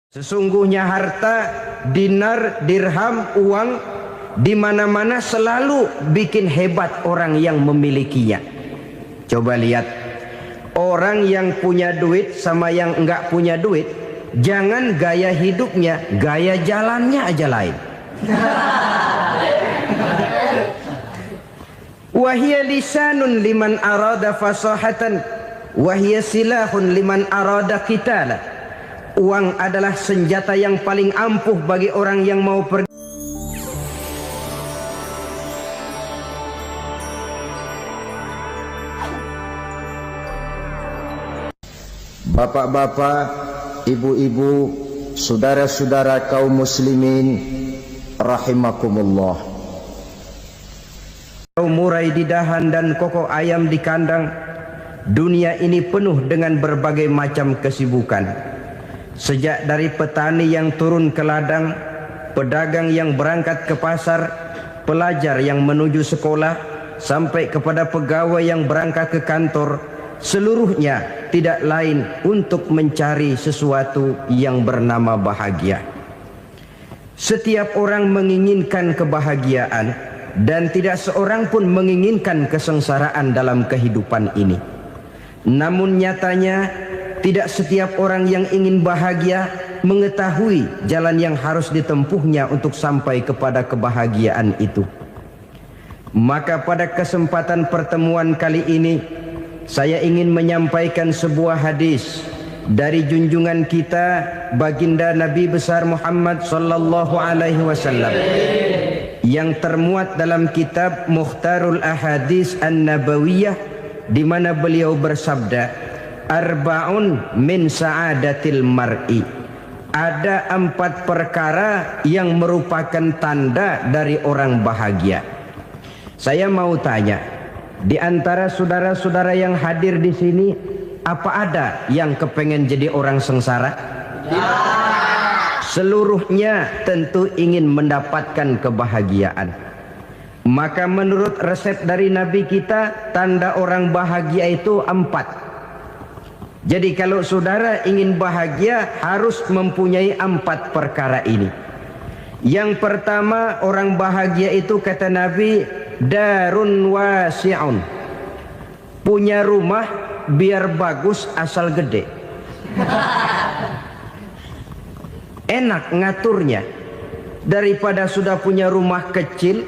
Sesungguhnya harta, dinar, dirham, uang di mana-mana selalu bikin hebat orang yang memilikinya. Coba lihat, orang yang punya duit sama yang enggak punya duit, jangan gaya hidupnya, gaya jalannya aja lain. Wahia lisanun liman arada fasahatan, wahia silahun liman arada qitala. Uang adalah senjata yang paling ampuh bagi orang yang mau pergi. Bapak-bapak, ibu-ibu, saudara-saudara kaum muslimin rahimakumullah. Murai di dahan dan kokok ayam di kandang. Dunia ini penuh dengan berbagai macam kesibukan. Sejak dari petani yang turun ke ladang, pedagang yang berangkat ke pasar, pelajar yang menuju sekolah, sampai kepada pegawai yang berangkat ke kantor, seluruhnya tidak lain untuk mencari sesuatu yang bernama bahagia. Setiap orang menginginkan kebahagiaan, dan tidak seorang pun menginginkan kesengsaraan dalam kehidupan ini. Namun nyatanya tidak setiap orang yang ingin bahagia mengetahui jalan yang harus ditempuhnya untuk sampai kepada kebahagiaan itu. Maka pada kesempatan pertemuan kali ini, saya ingin menyampaikan sebuah hadis dari junjungan kita baginda Nabi besar Muhammad sallallahu alaihi wasallam yang termuat dalam kitab Mukhtarul Ahadits An-Nabawiyah, di mana beliau bersabda, Arba'un min sa'adatil mar'i. Ada 4 perkara yang merupakan tanda dari orang bahagia. Saya mau tanya, di antara saudara-saudara yang hadir di sini, apa ada yang kepengen jadi orang sengsara? Ya. Seluruhnya tentu ingin mendapatkan kebahagiaan. Maka menurut resep dari Nabi kita, tanda orang bahagia itu 4. Jadi kalau saudara ingin bahagia, harus mempunyai 4 perkara ini. Yang pertama, orang bahagia itu kata Nabi, darun wasi'un. Punya rumah biar bagus asal gede. Enak ngaturnya. Daripada sudah punya rumah kecil,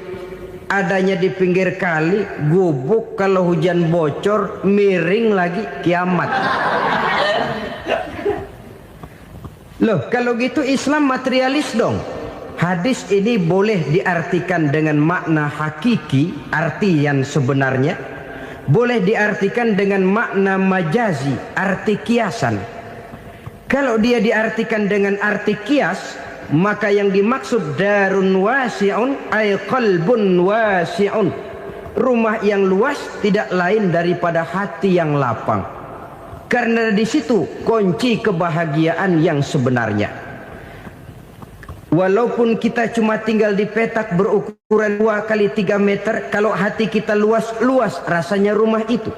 adanya di pinggir kali, gubuk, kalau hujan bocor, miring lagi, kiamat. Loh, kalau gitu Islam materialis dong. Hadis ini boleh diartikan dengan makna hakiki, arti yang sebenarnya. Boleh diartikan dengan makna majazi, arti kiasan. Kalau dia diartikan dengan arti kias, maka yang dimaksud darun wasi'un ay qalbun wasi'un. Rumah yang luas tidak lain daripada hati yang lapang. Karena di situ kunci kebahagiaan yang sebenarnya. Walaupun kita cuma tinggal di petak berukuran 2 kali 3 meter, kalau hati kita luas-luas rasanya rumah itu.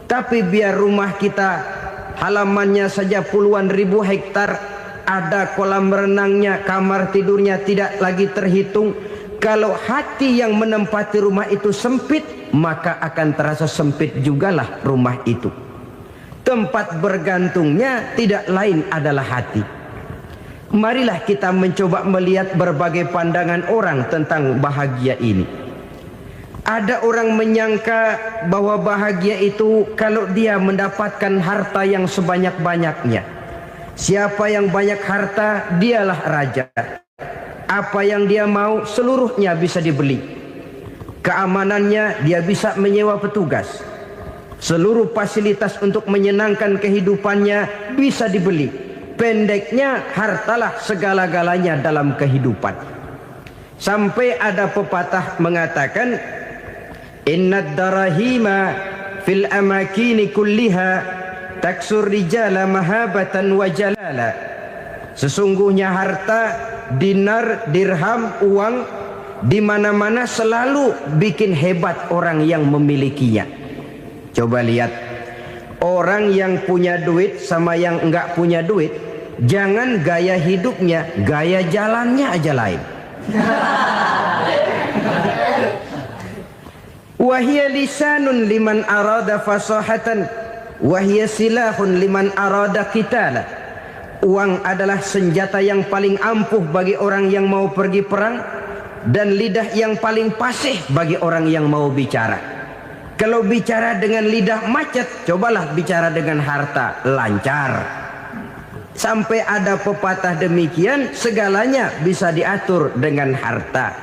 Tapi biar rumah kita halamannya saja puluhan ribu hektar, ada kolam renangnya, kamar tidurnya tidak lagi terhitung. Kalau hati yang menempati rumah itu sempit, maka akan terasa sempit jugalah rumah itu. Tempat bergantungnya tidak lain adalah hati. Marilah kita mencoba melihat berbagai pandangan orang tentang bahagia ini. Ada orang menyangka bahwa bahagia itu kalau dia mendapatkan harta yang sebanyak-banyaknya. Siapa yang banyak harta, dialah raja. Apa yang dia mau, seluruhnya bisa dibeli. Keamanannya, dia bisa menyewa petugas. Seluruh fasilitas untuk menyenangkan kehidupannya bisa dibeli. Pendeknya, hartalah segala-galanya dalam kehidupan. Sampai ada pepatah mengatakan, Innad darahima fil amakini kulliha taksur rijala mahabatan wa jalala. Sesungguhnya harta, dinar, dirham, uang di mana-mana selalu bikin hebat orang yang memilikinya. Coba lihat, orang yang punya duit sama yang enggak punya duit, Jangan gaya hidupnya, gaya jalannya aja lain. Wahia lisanun liman arada fasahatan, wahia silahun liman arada qitala. Uang adalah senjata yang paling ampuh bagi orang yang mau pergi perang, dan lidah yang paling fasih bagi orang yang mau bicara. Kalau bicara dengan lidah macet, cobalah bicara dengan harta, lancar. Sampai ada pepatah demikian, segalanya bisa diatur dengan harta.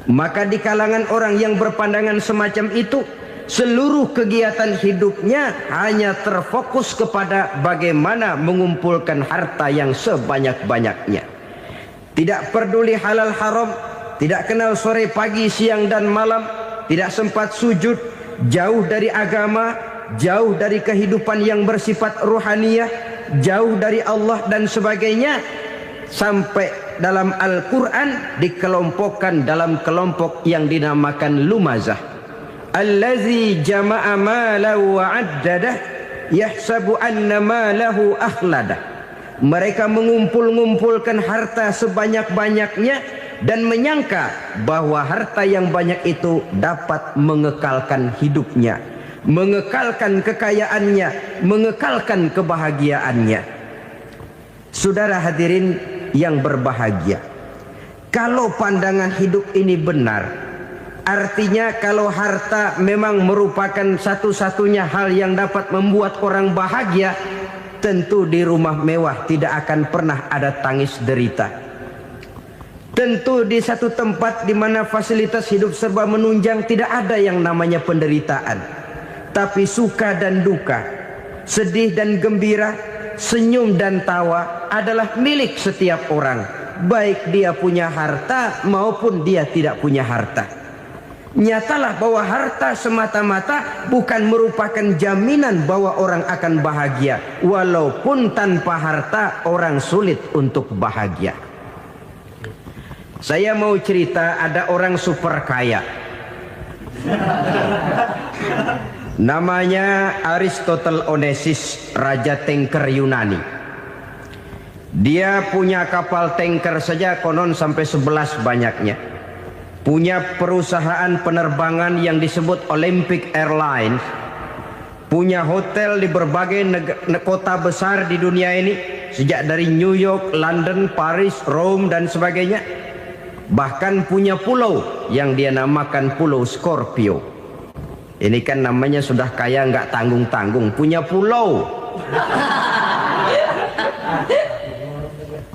Maka di kalangan orang yang berpandangan semacam itu, seluruh kegiatan hidupnya hanya terfokus kepada bagaimana mengumpulkan harta yang sebanyak-banyaknya. Tidak peduli halal haram, tidak kenal sore pagi siang dan malam, tidak sempat sujud, jauh dari agama, jauh dari kehidupan yang bersifat ruhaniyah, jauh dari Allah dan sebagainya. Sampai dalam Al-Quran dikelompokkan dalam kelompok yang dinamakan lumazah. Allazi jama'a malahu wa'addadah yahsabu anna malahu akhladah. Mereka mengumpul-ngumpulkan harta sebanyak-banyaknya dan menyangka bahwa harta yang banyak itu dapat mengekalkan hidupnya, mengekalkan kekayaannya, mengekalkan kebahagiaannya. Saudara hadirin yang berbahagia, kalau pandangan hidup ini benar, artinya kalau harta memang merupakan satu-satunya hal yang dapat membuat orang bahagia, tentu di rumah mewah tidak akan pernah ada tangis derita. Tentu di satu tempat di mana fasilitas hidup serba menunjang tidak ada yang namanya penderitaan. Tapi suka dan duka, sedih dan gembira, senyum dan tawa adalah milik setiap orang, baik dia punya harta maupun dia tidak punya harta. Nyatalah bahwa harta semata-mata bukan merupakan jaminan bahwa orang akan bahagia. Walaupun tanpa harta orang sulit untuk bahagia. Saya mau cerita, ada orang super kaya, namanya Aristotle Onesimus, raja tanker Yunani. Dia punya kapal tanker saja konon sampai 11 banyaknya. Punya perusahaan penerbangan yang disebut Olympic Airlines. Punya hotel di berbagai kota besar di dunia ini, sejak dari New York, London, Paris, Rome dan sebagainya. Bahkan punya pulau yang dia namakan Pulau Scorpio. Ini kan namanya sudah kaya nggak tanggung-tanggung, punya pulau.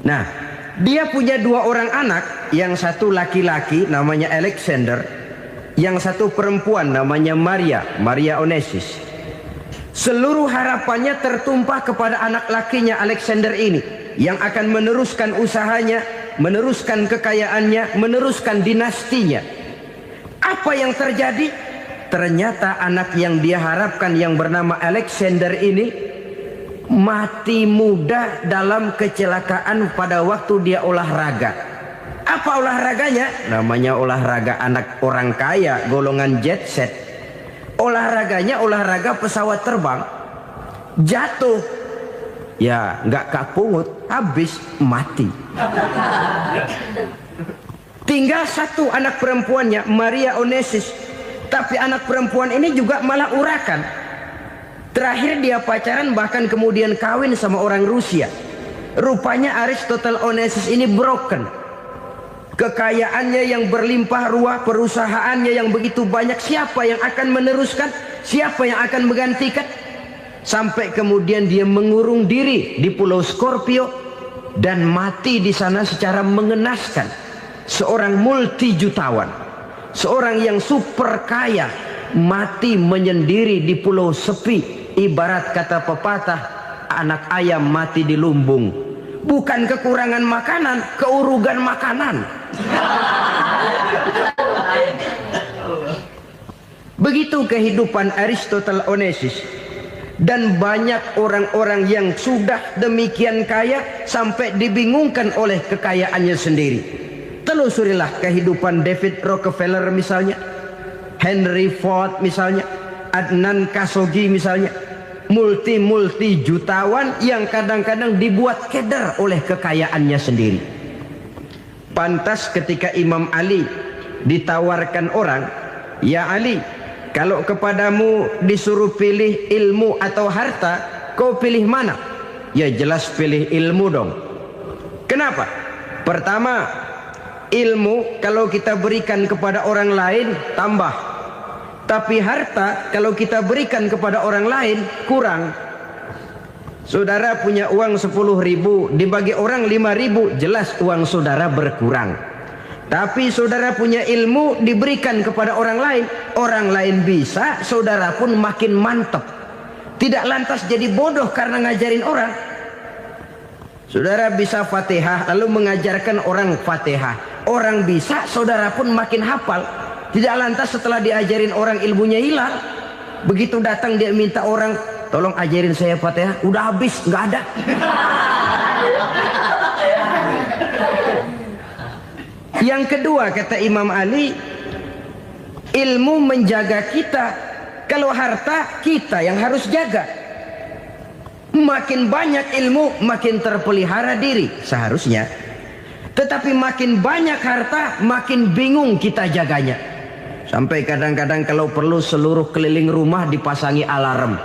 Nah, dia punya 2 orang anak, yang satu laki-laki namanya Alexander, yang satu perempuan namanya Maria Onesimus. Seluruh harapannya tertumpah kepada anak lakinya Alexander ini, yang akan meneruskan usahanya, meneruskan kekayaannya, meneruskan dinastinya. Apa yang terjadi? Ternyata anak yang dia harapkan yang bernama Alexander ini mati muda dalam kecelakaan pada waktu dia olahraga. Apa olahraganya? Namanya olahraga anak orang kaya, golongan jet set. Olahraganya olahraga pesawat terbang. Jatuh, ya nggak kapungut, habis mati. Tinggal satu anak perempuannya, Maria Onesimus. Tapi anak perempuan ini juga malah urakan. Terakhir dia pacaran, bahkan kemudian kawin sama orang Rusia. Rupanya Aristotle Onesimus ini broken. Kekayaannya yang berlimpah ruah, perusahaannya yang begitu banyak, siapa yang akan meneruskan? Siapa yang akan menggantikan? Sampai kemudian dia mengurung diri di Pulau Scorpio dan mati di sana secara mengenaskan. Seorang multi jutawan, seorang yang super kaya, mati menyendiri di pulau sepi. Ibarat kata pepatah, anak ayam mati di lumbung. Bukan kekurangan makanan, keurugan makanan. Begitu kehidupan Aristotle Onesimus. Dan banyak orang-orang yang sudah demikian kaya sampai dibingungkan oleh kekayaannya sendiri. Telusurilah kehidupan David Rockefeller misalnya, Henry Ford misalnya, Adnan Khashoggi misalnya. multi jutawan yang kadang-kadang dibuat keder oleh kekayaannya sendiri. Pantas ketika Imam Ali ditawarkan orang, "Ya Ali, kalau kepadamu disuruh pilih ilmu atau harta, kau pilih mana?" Ya jelas pilih ilmu dong. Kenapa? Pertama, ilmu kalau kita berikan kepada orang lain tambah. Tapi harta kalau kita berikan kepada orang lain kurang. Saudara punya uang 10.000, dibagi orang 5.000, jelas uang saudara berkurang. Tapi saudara punya ilmu diberikan kepada orang lain bisa, saudara pun makin mantap. Tidak lantas jadi bodoh karena ngajarin orang. Saudara bisa Fatihah lalu mengajarkan orang Fatihah. Orang bisa, saudara pun makin hafal. Tidak lantas setelah diajarin orang ilmunya hilang. Begitu datang dia minta orang, "Tolong ajarin saya Fatihah." Udah habis, nggak ada. Yang kedua kata Imam Ali, ilmu menjaga kita. Kalau harta kita yang harus jaga. Makin banyak ilmu makin terpelihara diri seharusnya. Tetapi makin banyak harta makin bingung kita jaganya. Sampai kadang-kadang kalau perlu seluruh keliling rumah dipasangi alarm.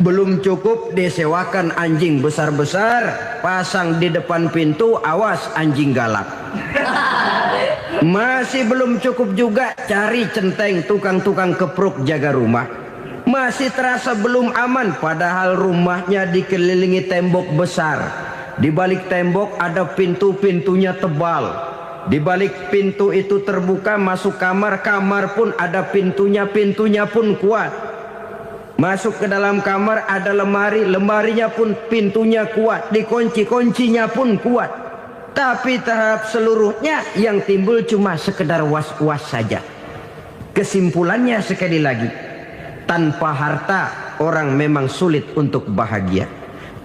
Belum cukup disewakan anjing besar-besar, pasang di depan pintu, awas anjing galak. Masih belum cukup juga cari centeng tukang-tukang kepruk jaga rumah. Masih terasa belum aman padahal rumahnya dikelilingi tembok besar. Di balik tembok ada pintu-pintunya tebal. Di balik pintu itu terbuka masuk kamar, kamar pun ada pintunya, pintunya pun kuat. Masuk ke dalam kamar ada lemari, lemarinya pun pintunya kuat, dikunci, kuncinya pun kuat. Tapi tahap seluruhnya yang timbul cuma sekedar was-was saja. Kesimpulannya sekali lagi, tanpa harta orang memang sulit untuk bahagia.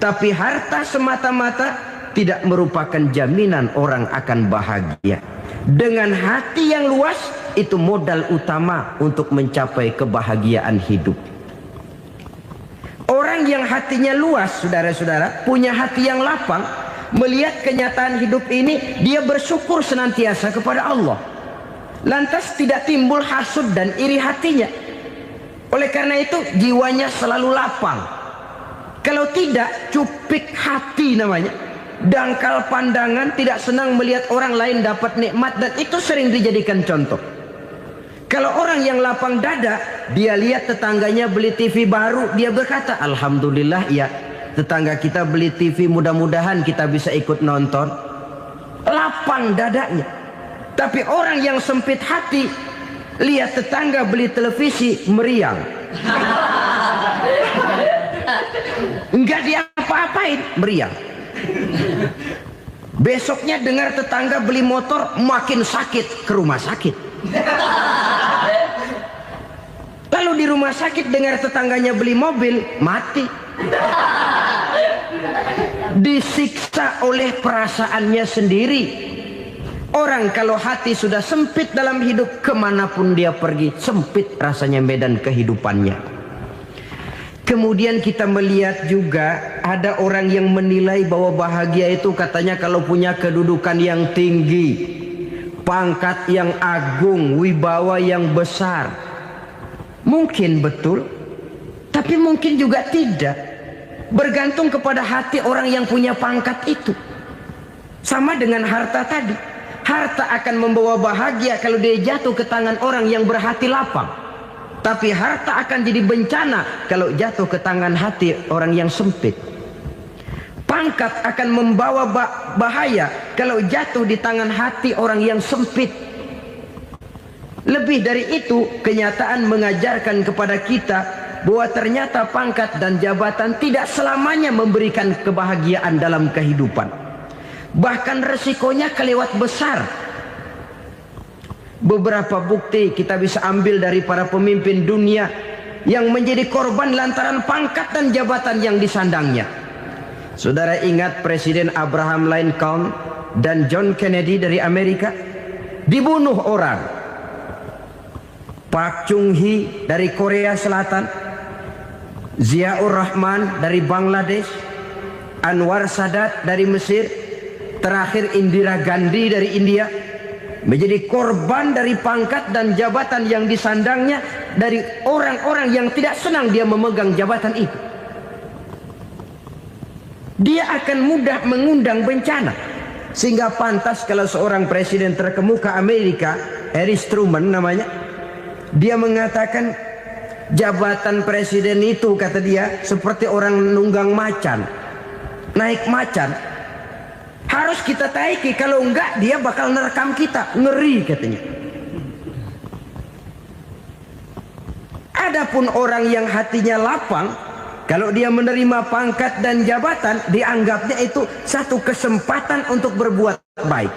Tapi harta semata-mata tidak merupakan jaminan orang akan bahagia. Dengan hati yang luas, itu modal utama untuk mencapai kebahagiaan hidup. Orang yang hatinya luas, saudara-saudara, punya hati yang lapang, melihat kenyataan hidup ini, dia bersyukur senantiasa kepada Allah. Lantas tidak timbul hasud dan iri hatinya. Oleh karena itu, jiwanya selalu lapang. Kalau tidak, cupik hati namanya. Dangkal pandangan, tidak senang melihat orang lain dapat nikmat, dan itu sering dijadikan contoh. Kalau orang yang lapang dada, dia lihat tetangganya beli TV baru, dia berkata, "Alhamdulillah ya, tetangga kita beli TV, mudah-mudahan kita bisa ikut nonton." Lapang dadanya. Tapi orang yang sempit hati, lihat tetangga beli televisi, meriang. Enggak diapa-apain, meriang. Besoknya dengar tetangga beli motor, makin sakit, ke rumah sakit. Lalu di rumah sakit dengar tetangganya beli mobil, mati. Disiksa oleh perasaannya sendiri. Orang kalau hati sudah sempit dalam hidup, kemanapun dia pergi, sempit rasanya medan kehidupannya. Kemudian kita melihat juga ada orang yang menilai bahwa bahagia itu katanya kalau punya kedudukan yang tinggi, pangkat yang agung, wibawa yang besar. Mungkin betul, tapi mungkin juga tidak. Bergantung kepada hati orang yang punya pangkat itu. Sama dengan harta tadi. Harta akan membawa bahagia kalau dia jatuh ke tangan orang yang berhati lapang. Tapi harta akan jadi bencana kalau jatuh ke tangan hati orang yang sempit. Pangkat akan membawa bahaya kalau jatuh di tangan hati orang yang sempit. Lebih dari itu, kenyataan mengajarkan kepada kita bahwa ternyata pangkat dan jabatan tidak selamanya memberikan kebahagiaan dalam kehidupan. Bahkan resikonya kelewat besar. Beberapa bukti kita bisa ambil dari para pemimpin dunia yang menjadi korban lantaran pangkat dan jabatan yang disandangnya. Saudara ingat Presiden Abraham Lincoln dan John Kennedy dari Amerika? Dibunuh orang. Park Chung-hee dari Korea Selatan, Ziaur Rahman dari Bangladesh, Anwar Sadat dari Mesir, terakhir Indira Gandhi dari India, menjadi korban dari pangkat dan jabatan yang disandangnya dari orang-orang yang tidak senang dia memegang jabatan itu. Dia akan mudah mengundang bencana, sehingga pantas kalau seorang presiden terkemuka Amerika, Harry Truman namanya, dia mengatakan jabatan presiden itu, kata dia, seperti orang nunggang macan, naik macan, harus kita taiki, kalau enggak dia bakal nerekam kita, ngeri katanya. Adapun orang yang hatinya lapang, kalau dia menerima pangkat dan jabatan, dianggapnya itu satu kesempatan untuk berbuat baik.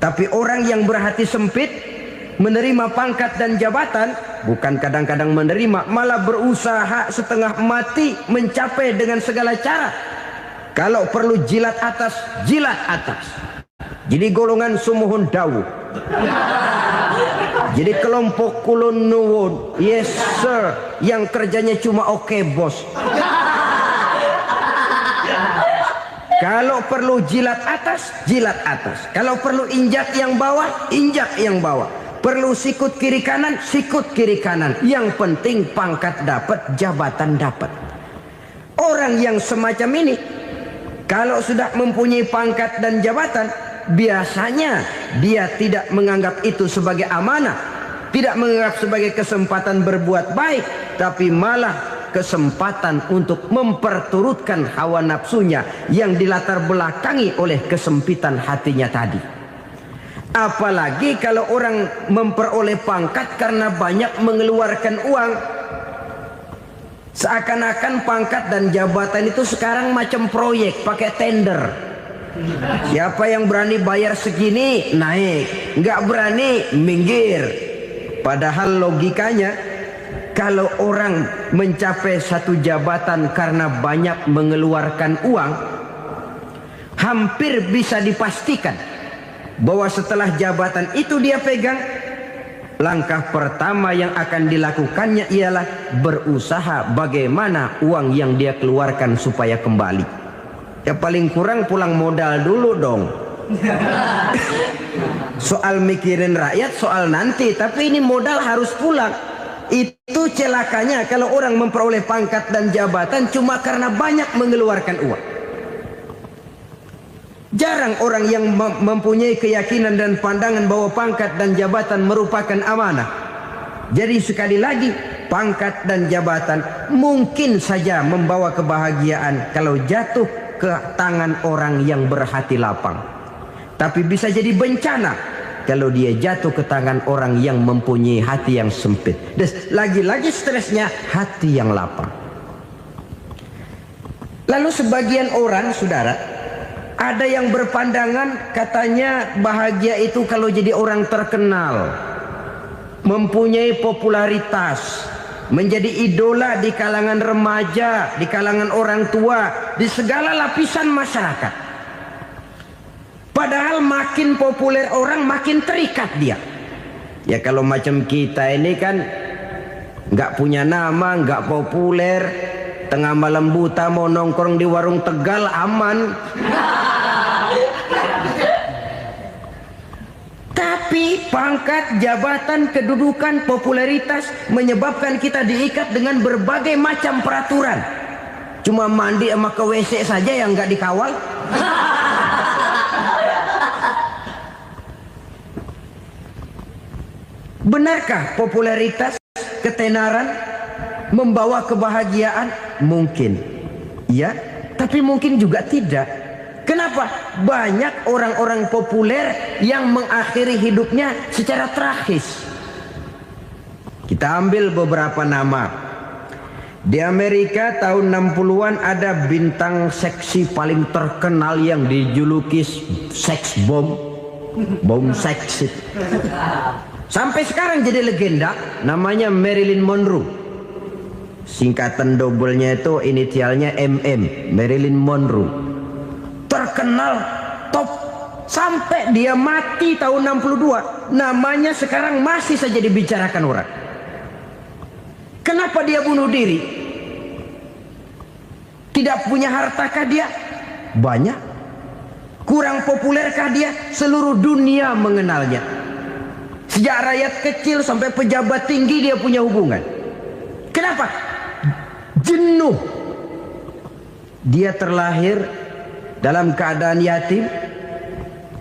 Tapi orang yang berhati sempit, menerima pangkat dan jabatan, bukan kadang-kadang menerima, malah berusaha setengah mati mencapai dengan segala cara. Kalau perlu jilat atas, jilat atas. Jadi golongan sumuhun dawu. Jadi kelompok kulon nuwun, yes sir, yang kerjanya cuma oke bos. Kalau perlu jilat atas, jilat atas. Kalau perlu injak yang bawah, injak yang bawah. Perlu sikut kiri kanan, sikut kiri kanan. Yang penting pangkat dapat, jabatan dapat. Orang yang semacam ini, kalau sudah mempunyai pangkat dan jabatan, biasanya dia tidak menganggap itu sebagai amanah, tidak menganggap sebagai kesempatan berbuat baik, tapi malah kesempatan untuk memperturutkan hawa nafsunya yang dilatar belakangi oleh kesempitan hatinya tadi. Apalagi kalau orang memperoleh pangkat karena banyak mengeluarkan uang. Seakan-akan pangkat dan jabatan itu sekarang macam proyek, pakai tender. Siapa yang berani bayar segini naik, nggak berani minggir. Padahal logikanya, kalau orang mencapai satu jabatan karena banyak mengeluarkan uang, hampir bisa dipastikan bahwa setelah jabatan itu dia pegang, langkah pertama yang akan dilakukannya ialah berusaha bagaimana uang yang dia keluarkan supaya kembali. Ya paling kurang pulang modal dulu dong. Soal mikirin rakyat soal nanti, tapi ini modal harus pulang. Itu celakanya kalau orang memperoleh pangkat dan jabatan cuma karena banyak mengeluarkan uang. Jarang orang yang mempunyai keyakinan dan pandangan bahwa pangkat dan jabatan merupakan amanah. Jadi sekali lagi, pangkat dan jabatan mungkin saja membawa kebahagiaan kalau jatuh ke tangan orang yang berhati lapang. Tapi bisa jadi bencana kalau dia jatuh ke tangan orang yang mempunyai hati yang sempit. Dan lagi-lagi stresnya hati yang lapang. Lalu sebagian orang, saudara, ada yang berpandangan katanya bahagia itu kalau jadi orang terkenal, mempunyai popularitas, menjadi idola di kalangan remaja, di kalangan orang tua, di segala lapisan masyarakat. Padahal makin populer orang makin terikat dia. Ya kalau macam kita ini kan nggak punya nama, nggak populer, tengah malam buta mau nongkrong di warung Tegal aman. Tapi pangkat, jabatan, kedudukan, popularitas menyebabkan kita diikat dengan berbagai macam peraturan. Cuma mandi sama ke WC saja yang nggak dikawal. Benarkah popularitas, ketenaran membawa kebahagiaan? Mungkin. Ya, tapi mungkin juga tidak. Kenapa? Banyak orang-orang populer yang mengakhiri hidupnya secara tragis. Kita ambil beberapa nama. Di Amerika tahun 60-an ada bintang seksi paling terkenal yang dijuluki seks bom. Bom seks. Sampai sekarang jadi legenda, namanya Marilyn Monroe. Singkatan doublenya itu inisialnya MM, Marilyn Monroe. Terkenal top sampai dia mati tahun 62, namanya sekarang masih saja dibicarakan orang. Kenapa dia bunuh diri? Tidak punya hartakah dia? Banyak. Kurang populerkah dia? Seluruh dunia mengenalnya. Sejak rakyat kecil sampai pejabat tinggi dia punya hubungan. Kenapa? Jenuh. Dia terlahir dalam keadaan yatim.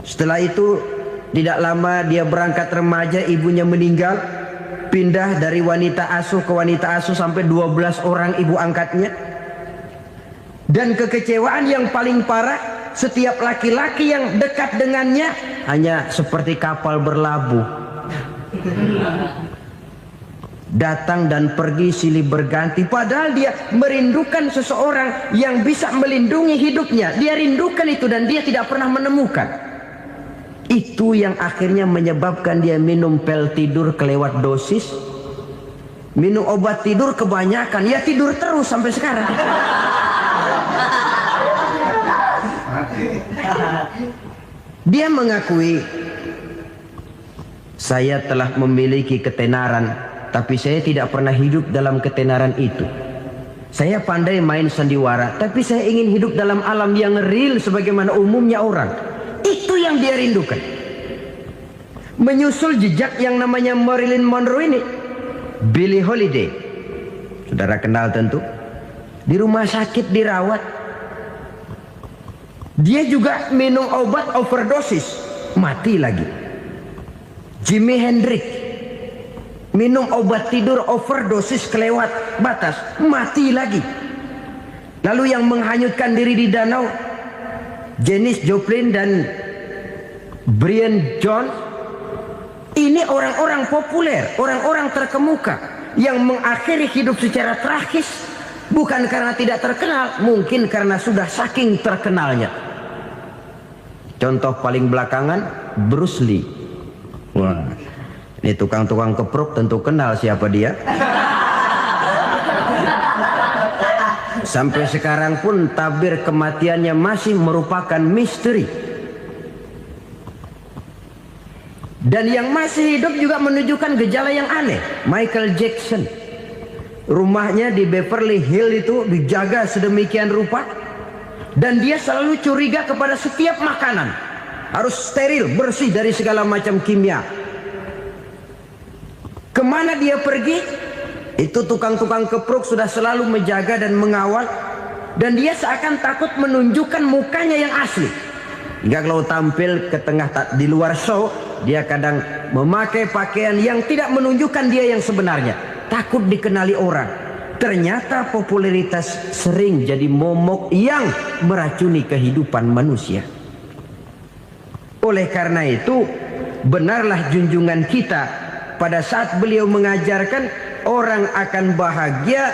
Setelah itu tidak lama dia berangkat remaja, ibunya meninggal. Pindah dari wanita asuh ke wanita asuh sampai 12 orang ibu angkatnya. Dan kekecewaan yang paling parah, setiap laki-laki yang dekat dengannya hanya seperti kapal berlabuh. Datang dan pergi silih berganti. Padahal dia merindukan seseorang yang bisa melindungi hidupnya. Dia rindukan itu dan dia tidak pernah menemukan. Itu yang akhirnya menyebabkan dia minum pil tidur kelewat dosis. Minum obat tidur kebanyakan. Ya tidur terus sampai sekarang. Dia mengakui, saya telah memiliki ketenaran, tapi saya tidak pernah hidup dalam ketenaran itu. Saya pandai main sandiwara, tapi saya ingin hidup dalam alam yang real sebagaimana umumnya orang. Itu yang dia rindukan. Menyusul jejak yang namanya Marilyn Monroe ini, Billie Holiday, saudara kenal tentu. Di rumah sakit dirawat. Dia juga minum obat overdosis, mati lagi. Jimi Hendrix minum obat tidur overdosis kelewat batas, mati lagi. Lalu yang menghanyutkan diri di danau, Janis Joplin dan Brian Jones. Ini orang-orang populer, orang-orang terkemuka yang mengakhiri hidup secara tragis. Bukan karena tidak terkenal, mungkin karena sudah saking terkenalnya. Contoh paling belakangan, Bruce Lee. Wah, ini tukang-tukang keprok tentu kenal siapa dia. Sampai sekarang pun tabir kematiannya masih merupakan misteri. Dan yang masih hidup juga menunjukkan gejala yang aneh. Michael Jackson, rumahnya di Beverly Hills itu dijaga sedemikian rupa. Dan dia selalu curiga kepada setiap makanan. Harus steril, bersih dari segala macam kimia. Kemana dia pergi, itu tukang-tukang keprok sudah selalu menjaga dan mengawal. Dan dia seakan takut menunjukkan mukanya yang asli. Hingga kalau tampil ke tengah di luar show, dia kadang memakai pakaian yang tidak menunjukkan dia yang sebenarnya. Takut dikenali orang. Ternyata popularitas sering jadi momok yang meracuni kehidupan manusia. Oleh karena itu, benarlah junjungan kita pada saat beliau mengajarkan orang akan bahagia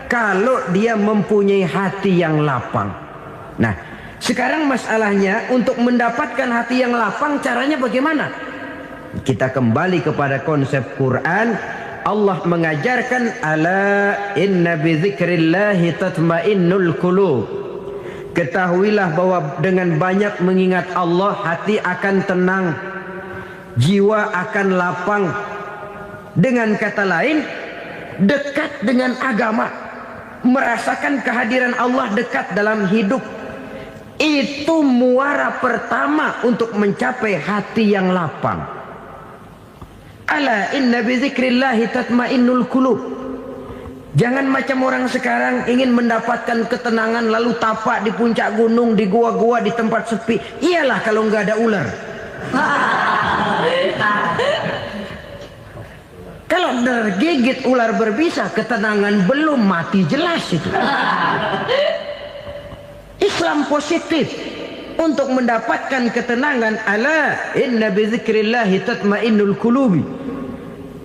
kalau dia mempunyai hati yang lapang. Nah, sekarang masalahnya untuk mendapatkan hati yang lapang caranya bagaimana? Kita kembali kepada konsep Quran. Allah mengajarkan, ala inna bi dzikrillahi tatmainnul qulub. Ketahuilah bahwa dengan banyak mengingat Allah, hati akan tenang, jiwa akan lapang. Dengan kata lain, dekat dengan agama, merasakan kehadiran Allah dekat dalam hidup. Itu muara pertama untuk mencapai hati yang lapang. Ala inna bi dzikrillahi tatmainnul qulub. Jangan macam orang sekarang ingin mendapatkan ketenangan lalu tapak di puncak gunung, di gua-gua, di tempat sepi. Iyalah kalau nggak ada ular. Kalau tergigit ular berbisa, ketenangan belum, mati jelas itu. Islam positif untuk mendapatkan ketenangan. Ala inna bi dzikrillahi tatmainnul qulubi.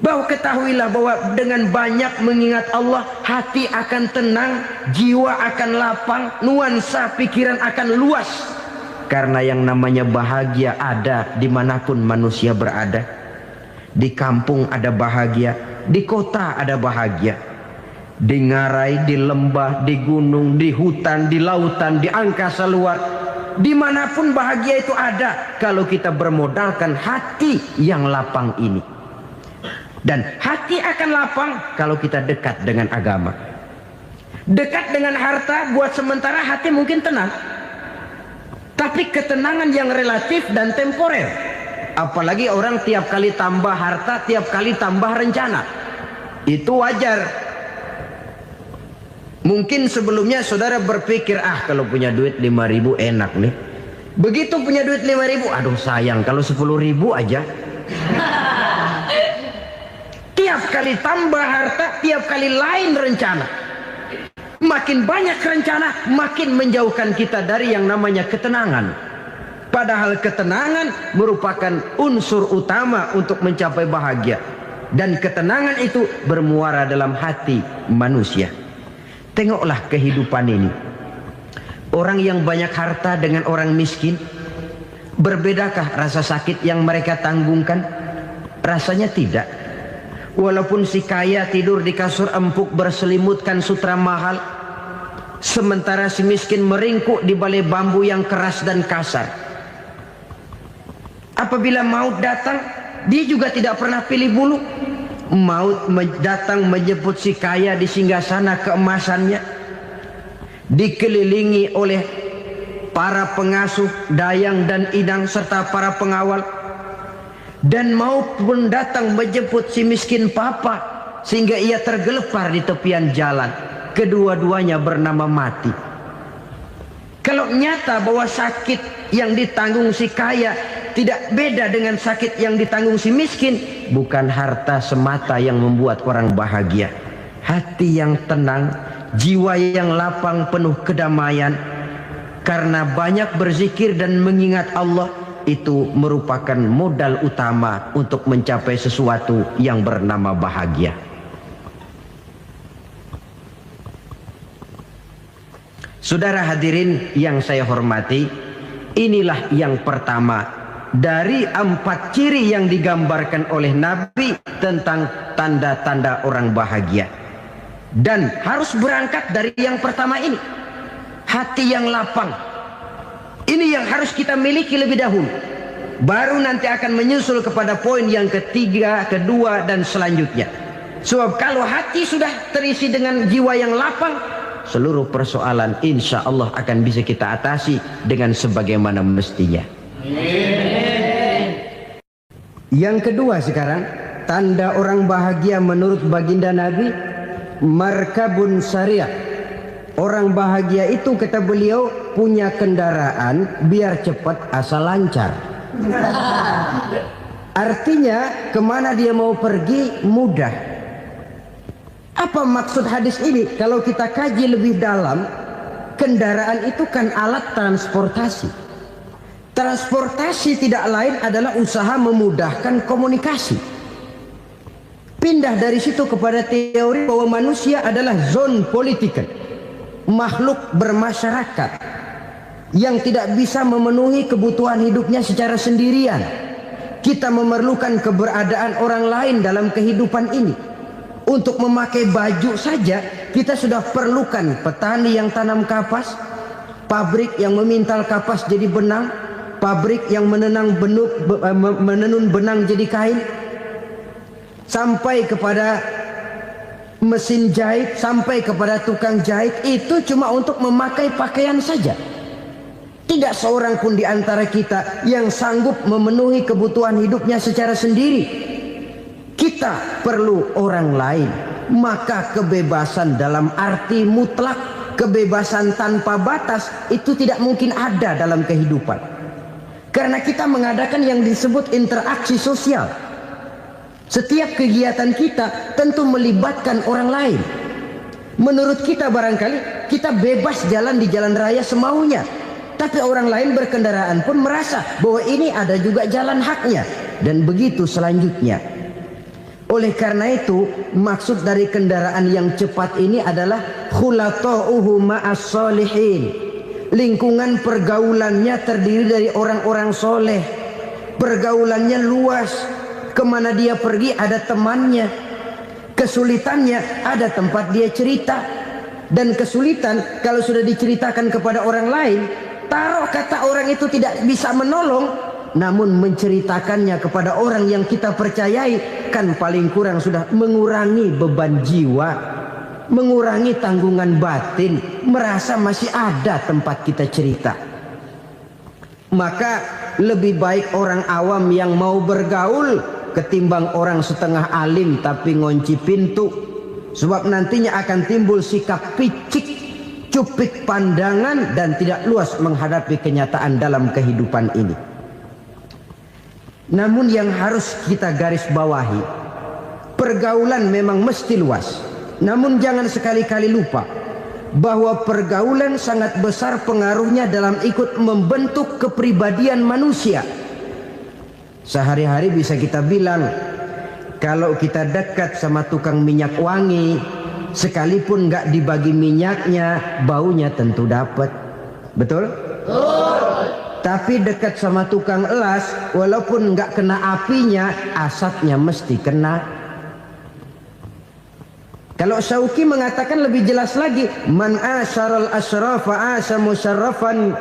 Bahwa ketahuilah bahwa dengan banyak mengingat Allah, hati akan tenang, jiwa akan lapang, nuansa pikiran akan luas. Karena yang namanya bahagia ada dimanapun manusia berada. Di kampung ada bahagia, di kota ada bahagia. Di ngarai, di lembah, di gunung, di hutan, di lautan, di angkasa luar. Dimanapun bahagia itu ada kalau kita bermodalkan hati yang lapang ini. Dan hati akan lapang kalau kita dekat dengan agama. Dekat dengan harta buat sementara hati mungkin tenang, tapi ketenangan yang relatif dan temporer. Apalagi orang tiap kali tambah harta, tiap kali tambah rencana. Itu wajar. Mungkin sebelumnya saudara berpikir, kalau punya duit 5.000 enak nih. Begitu punya duit 5.000, aduh sayang kalau 10.000 aja. Tiap kali tambah harta, tiap kali lain rencana. Makin banyak rencana, makin menjauhkan kita dari yang namanya ketenangan. Padahal ketenangan merupakan unsur utama untuk mencapai bahagia. Dan ketenangan itu bermuara dalam hati manusia. Tengoklah kehidupan ini. Orang yang banyak harta dengan orang miskin, berbedakah rasa sakit yang mereka tanggungkan? Rasanya tidak. Walaupun si kaya tidur di kasur empuk berselimutkan sutra mahal, sementara si miskin meringkuk di balai bambu yang keras dan kasar. Apabila maut datang, dia juga tidak pernah pilih bulu. Maut datang menjemput si kaya di singgasana keemasannya, dikelilingi oleh para pengasuh, dayang dan idang serta para pengawal. Dan maut pun datang menjemput si miskin papa, sehingga ia tergelepar di tepian jalan. Kedua-duanya bernama mati. Kalau nyata bahwa sakit yang ditanggung si kaya tidak beda dengan sakit yang ditanggung si miskin, bukan harta semata yang membuat orang bahagia. Hati yang tenang, jiwa yang lapang penuh kedamaian, karena banyak berzikir dan mengingat Allah, itu merupakan modal utama untuk mencapai sesuatu yang bernama bahagia. Saudara hadirin yang saya hormati, inilah yang pertama dari 4 ciri yang digambarkan oleh Nabi tentang tanda-tanda orang bahagia. Dan harus berangkat dari yang pertama ini, hati yang lapang. Ini yang harus kita miliki lebih dahulu. Baru nanti akan menyusul kepada poin yang ketiga, kedua, dan selanjutnya. Sebab kalau hati sudah terisi dengan jiwa yang lapang, seluruh persoalan insya Allah akan bisa kita atasi dengan sebagaimana mestinya. Yang kedua sekarang, tanda orang bahagia menurut baginda Nabi, markabun syariah. Orang bahagia itu, kata beliau, punya kendaraan biar cepat asal lancar. Artinya kemana dia mau pergi mudah. Apa maksud hadis ini? Kalau kita kaji lebih dalam, kendaraan itu kan alat transportasi. Transportasi tidak lain adalah usaha memudahkan komunikasi. Pindah dari situ kepada teori bahwa manusia adalah zon political, makhluk bermasyarakat yang tidak bisa memenuhi kebutuhan hidupnya secara sendirian. Kita memerlukan keberadaan orang lain dalam kehidupan ini. Untuk memakai baju saja kita sudah perlukan petani yang tanam kapas, pabrik yang memintal kapas jadi benang, pabrik yang menenun benang jadi kain, sampai kepada mesin jahit, sampai kepada tukang jahit. Itu cuma untuk memakai pakaian saja. Tidak seorang pun di antara kita yang sanggup memenuhi kebutuhan hidupnya secara sendiri. Kita perlu orang lain. Maka kebebasan dalam arti mutlak, kebebasan tanpa batas, itu tidak mungkin ada dalam kehidupan. Karena kita mengadakan yang disebut interaksi sosial. Setiap kegiatan kita tentu melibatkan orang lain. Menurut kita barangkali kita bebas jalan di jalan raya semaunya, tapi orang lain berkendaraan pun merasa bahwa ini ada juga jalan haknya. Dan begitu selanjutnya. Oleh karena itu, maksud dari kendaraan yang cepat ini adalah khulata'uhu ma'as solihin. Lingkungan pergaulannya terdiri dari orang-orang soleh. Pergaulannya luas. Kemana dia pergi ada temannya. Kesulitannya ada tempat dia cerita. Dan kesulitan kalau sudah diceritakan kepada orang lain, taruh kata orang itu tidak bisa menolong, namun menceritakannya kepada orang yang kita percayai, kan paling kurang sudah mengurangi beban jiwa. mengurangi tanggungan batin, merasa masih ada tempat kita cerita. Maka lebih baik orang awam yang mau bergaul ketimbang orang setengah alim tapi ngunci pintu. Sebab nantinya akan timbul sikap picik, cupik pandangan, dan tidak luas menghadapi kenyataan dalam kehidupan ini. Namun yang harus kita garis bawahi, pergaulan memang mesti luas. Namun jangan sekali-kali lupa bahwa pergaulan sangat besar pengaruhnya dalam ikut membentuk kepribadian manusia. Sehari-hari bisa kita bilang, kalau kita dekat sama tukang minyak wangi, sekalipun nggak dibagi minyaknya, baunya tentu dapat. Betul? Tapi dekat sama tukang elas, walaupun nggak kena apinya, asapnya mesti kena. Kalau Syauqi mengatakan lebih jelas lagi, man asyaral asrafa asa musyarrafan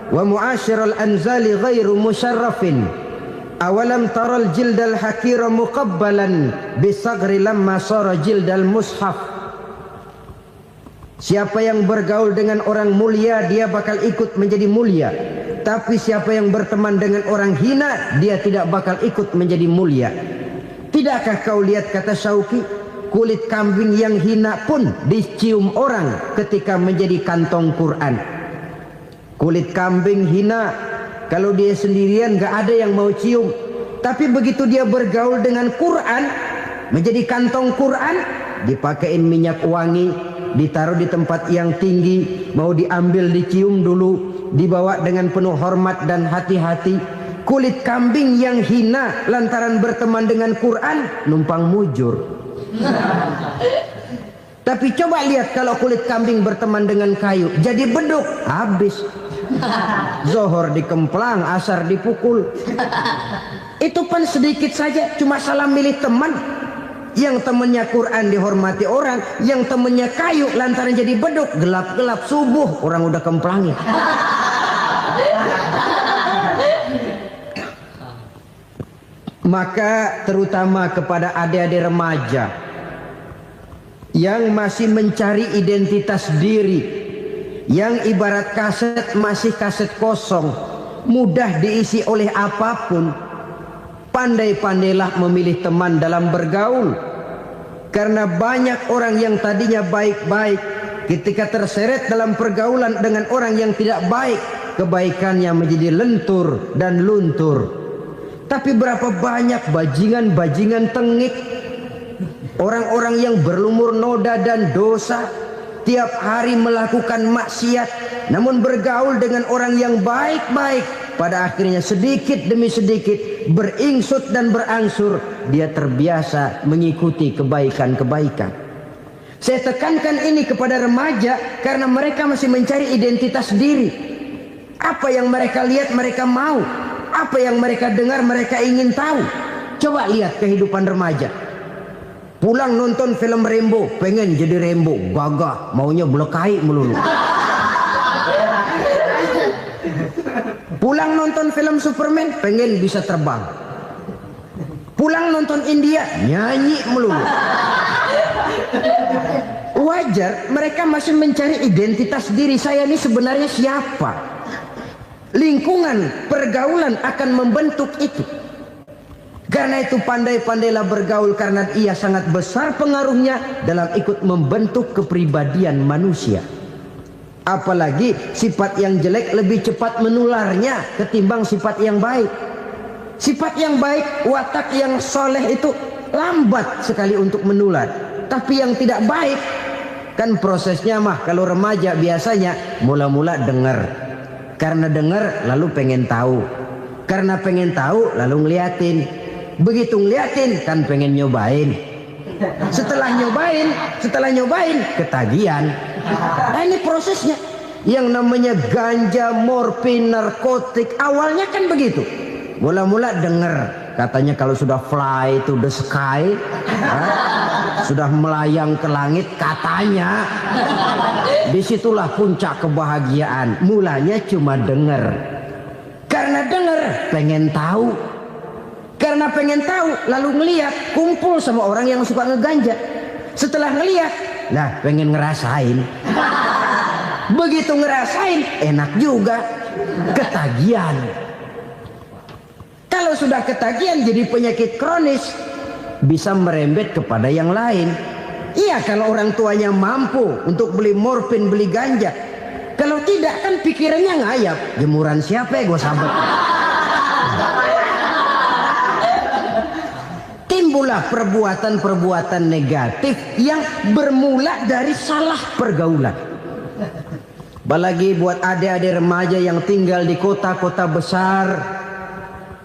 wa muasyiral anzali ghairu musyarrafin. Awalam taral jildal hakira muqabbalan bisagri lamma sara jildal mushaf. Siapa yang bergaul dengan orang mulia, dia bakal ikut menjadi mulia. Tapi siapa yang berteman dengan orang hina, dia tidak bakal ikut menjadi mulia. Tidakkah kau lihat, kata Syauqi, kulit kambing yang hina pun dicium orang ketika menjadi kantong Quran. Kulit kambing hina, kalau dia sendirian gak ada yang mau cium. Tapi begitu dia bergaul dengan Quran, menjadi kantong Quran, dipakein minyak wangi, ditaruh di tempat yang tinggi, mau diambil dicium dulu, dibawa dengan penuh hormat dan hati-hati. Kulit kambing yang hina lantaran berteman dengan Quran, numpang mujur. Tapi coba lihat kalau kulit kambing berteman dengan kayu, jadi beduk, habis. Zohor dikemplang, asar dipukul. Itu pun sedikit saja, cuma salah milih teman. Yang temannya Quran dihormati orang, yang temannya kayu lantaran jadi beduk, gelap-gelap subuh orang udah kemplangin. Maka terutama kepada adik-adik remaja yang masih mencari identitas diri, yang ibarat kaset masih kaset kosong, mudah diisi oleh apapun, pandai-pandailah memilih teman dalam bergaul. Karena banyak orang yang tadinya baik-baik, ketika terseret dalam pergaulan dengan orang yang tidak baik, kebaikannya menjadi lentur dan luntur. Tapi berapa banyak bajingan-bajingan tengik, orang-orang yang berlumur noda dan dosa, tiap hari melakukan maksiat, namun bergaul dengan orang yang baik-baik, pada akhirnya sedikit demi sedikit beringsut dan berangsur dia terbiasa mengikuti kebaikan-kebaikan. Saya tekankan ini kepada remaja karena mereka masih mencari identitas diri. Apa yang mereka lihat mereka mau, apa yang mereka dengar mereka ingin tahu. Coba lihat kehidupan remaja. Pulang nonton film Rambo, pengen jadi Rambo, gagah, maunya melekai melulu. Pulang nonton film Superman, pengen bisa terbang. Pulang nonton India, nyanyi melulu. Wajar, mereka masih mencari identitas diri. Saya ini sebenarnya siapa? Lingkungan, pergaulan akan membentuk itu. Karena itu pandai-pandailah bergaul, karena ia sangat besar pengaruhnya dalam ikut membentuk kepribadian manusia. Apalagi sifat yang jelek lebih cepat menularnya ketimbang sifat yang baik. Sifat yang baik, watak yang soleh itu lambat sekali untuk menular. Tapi yang tidak baik, kan prosesnya mah kalau remaja biasanya mula-mula dengar. Karena dengar lalu pengen tahu. Karena pengen tahu lalu ngeliatin. Begitu ngeliatin kan pengen nyobain. Setelah nyobain ketagihan. Nah, ini prosesnya. Yang namanya ganja, morfin, narkotik, awalnya kan begitu. Mula-mula dengar, katanya kalau sudah fly to the sky, sudah melayang ke langit katanya, disitulah puncak kebahagiaan. Mulanya cuma dengar. Karena dengar pengen tahu. Karena pengen tahu lalu ngeliat, kumpul sama orang yang suka ngeganja. Setelah ngeliat Nah, pengen ngerasain. Begitu ngerasain, enak juga. Ketagihan. Kalau sudah ketagihan jadi penyakit kronis, bisa merembet kepada yang lain. Iya, kalau orang tuanya mampu untuk beli morfin, beli ganja. Kalau tidak kan pikirannya ngayap. Jemuran siapa ya gue sabet. Timbullah perbuatan-perbuatan negatif yang bermula dari salah pergaulan. Apalagi buat adik-adik remaja yang tinggal di kota-kota besar,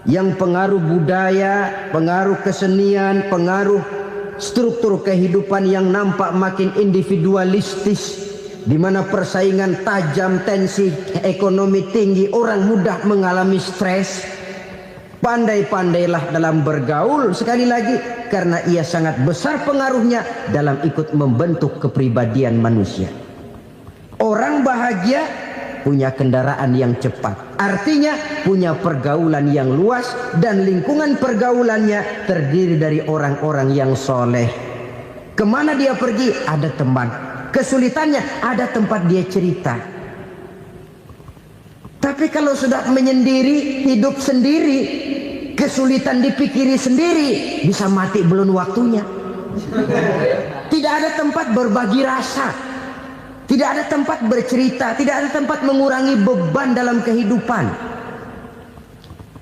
yang pengaruh budaya, pengaruh kesenian, pengaruh struktur kehidupan yang nampak makin individualistis, di mana persaingan tajam, tensi ekonomi tinggi, orang mudah mengalami stres. Pandai-pandailah dalam bergaul, sekali lagi, karena ia sangat besar pengaruhnya dalam ikut membentuk kepribadian manusia. Orang bahagia punya kendaraan yang cepat, artinya punya pergaulan yang luas, dan lingkungan pergaulannya terdiri dari orang-orang yang soleh. Kemana dia pergi ada teman, kesulitannya ada tempat dia cerita. Tapi kalau sudah menyendiri, hidup sendiri, kesulitan dipikiri sendiri, bisa mati belum waktunya. Tidak ada tempat berbagi rasa, tidak ada tempat bercerita, tidak ada tempat mengurangi beban dalam kehidupan.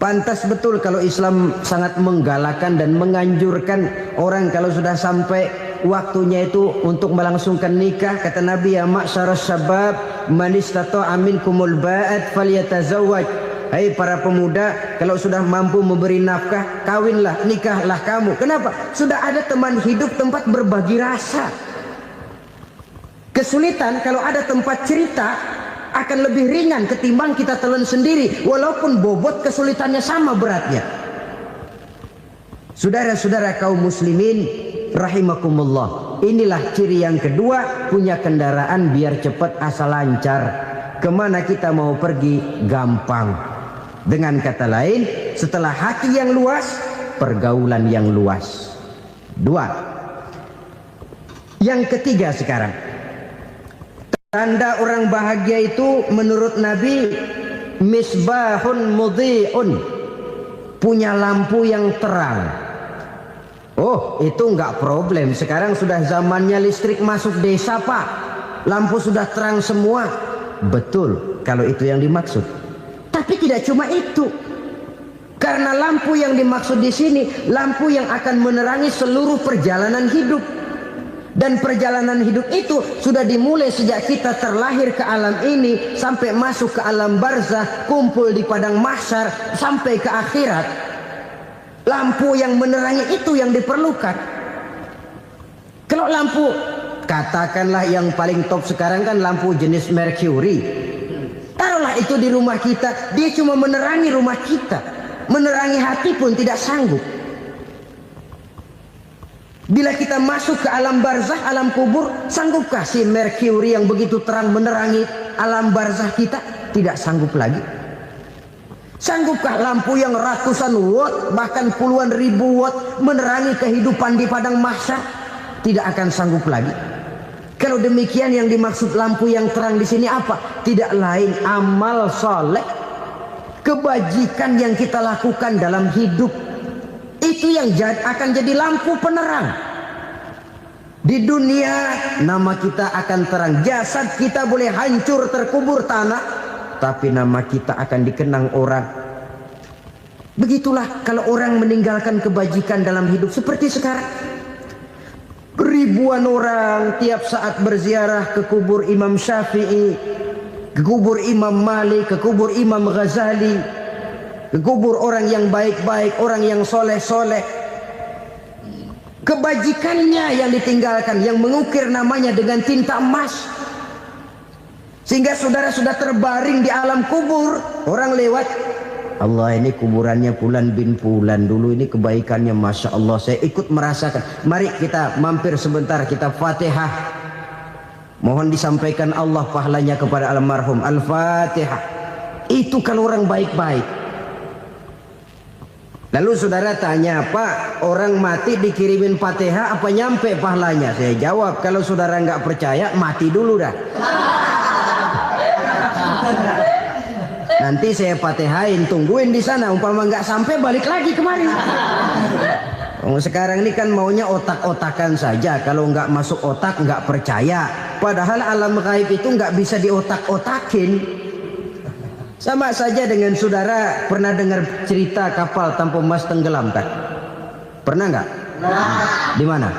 Pantas betul kalau Islam sangat menggalakkan dan menganjurkan orang kalau sudah sampai waktunya itu untuk melangsungkan nikah. Kata Nabi, ya ma'syaras syabab man istata'a minkumul ba'at falyatazawwaj. Hai para pemuda, kalau sudah mampu memberi nafkah, kawinlah, nikahlah kamu. Kenapa? Sudah ada teman hidup, tempat berbagi rasa. Kesulitan kalau ada tempat cerita akan lebih ringan ketimbang kita telan sendiri, walaupun bobot kesulitannya sama beratnya. Saudara-saudara kaum muslimin rahimakumullah, inilah ciri yang kedua, punya kendaraan biar cepat asal lancar. Kemana kita mau pergi gampang. Dengan kata lain, setelah hati yang luas, pergaulan yang luas. Dua. Yang ketiga sekarang, tanda orang bahagia itu menurut Nabi, misbahun mudhi'un, punya lampu yang terang. Oh, itu enggak problem. Sekarang sudah zamannya listrik masuk desa, Pak. Lampu sudah terang semua. Betul, kalau itu yang dimaksud. Tapi tidak cuma itu. Karena lampu yang dimaksud di sini, lampu yang akan menerangi seluruh perjalanan hidup. Dan perjalanan hidup itu sudah dimulai sejak kita terlahir ke alam ini, sampai masuk ke alam barzah, kumpul di padang mahsyar, sampai ke akhirat. Lampu yang menerangi itu yang diperlukan. Kalau lampu, katakanlah yang paling top sekarang kan lampu jenis Mercury. Taruhlah itu di rumah kita, dia cuma menerangi rumah kita, menerangi hati pun tidak sanggup. Bila kita masuk ke alam barzah, alam kubur, sanggupkah si Mercury yang begitu terang menerangi alam barzah kita? Tidak sanggup lagi. Sanggupkah lampu yang ratusan watt, bahkan puluhan ribu watt menerangi kehidupan di padang mahsyar? Tidak akan sanggup lagi. Kalau demikian, yang dimaksud lampu yang terang di sini apa? Tidak lain amal soleh, kebajikan yang kita lakukan dalam hidup. Itu yang akan jadi lampu penerang. Di dunia nama kita akan terang. Jasad kita boleh hancur terkubur tanah, tapi nama kita akan dikenang orang. Begitulah kalau orang meninggalkan kebajikan dalam hidup seperti sekarang. Ribuan orang tiap saat berziarah ke kubur Imam Syafi'i, ke kubur Imam Malik, ke kubur Imam Ghazali, ke kubur orang yang baik-baik, orang yang soleh-soleh. Kebajikannya yang ditinggalkan, yang mengukir namanya dengan tinta emas. Sehingga saudara sudah terbaring di alam kubur, orang lewat, Allah, ini kuburannya Fulan bin Fulan, dulu ini kebaikannya Masya Allah, saya ikut merasakan. Mari kita mampir sebentar, kita Fatihah. Mohon disampaikan Allah pahalanya kepada almarhum. Al-Fatihah. Itu kalau orang baik-baik. Lalu saudara tanya, Pak, orang mati dikirimin Fatihah apa nyampe pahalanya? Saya jawab, kalau saudara nggak percaya, mati dulu dah. Nanti saya Fatihain, tungguin di sana. Umpama nggak sampai, balik lagi kemari. Sekarang ini kan maunya otak-otakan saja. Kalau nggak masuk otak, nggak percaya. Padahal alam gaib itu nggak bisa diotak-otakin. Sama saja dengan saudara pernah dengar cerita kapal tanpa mas tenggelam kan? Pernah nggak? Di mana?